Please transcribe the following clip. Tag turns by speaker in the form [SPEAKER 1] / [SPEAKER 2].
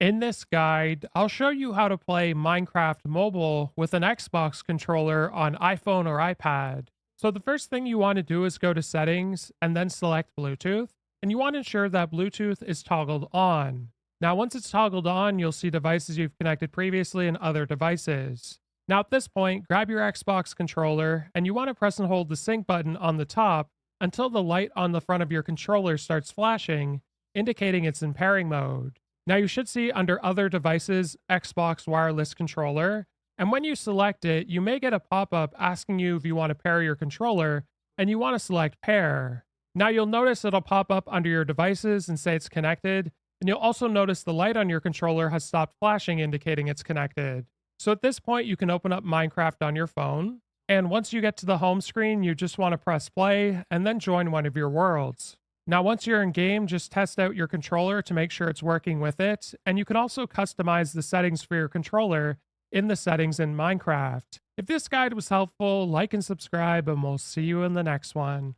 [SPEAKER 1] In this guide, I'll show you how to play Minecraft Mobile with an Xbox controller on iPhone or iPad. So, the first thing you want to do is go to Settings and then select Bluetooth. And you want to ensure that Bluetooth is toggled on. Now, once it's toggled on, you'll see devices you've connected previously and other devices. Now, at this point, grab your Xbox controller and you want to press and hold the sync button on the top until the light on the front of your controller starts flashing, indicating it's in pairing mode. Now you should see under other devices, Xbox wireless controller. And when you select it, you may get a pop-up asking you if you want to pair your controller and you want to select pair. Now you'll notice it'll pop up under your devices and say it's connected. And you'll also notice the light on your controller has stopped flashing, indicating it's connected. So at this point, you can open up Minecraft on your phone. And once you get to the home screen, you just want to press play and then join one of your worlds. Now, once you're in game, just test out your controller to make sure it's working with it, and you can also customize the settings for your controller in the settings in Minecraft. If this guide was helpful, like and subscribe, and we'll see you in the next one.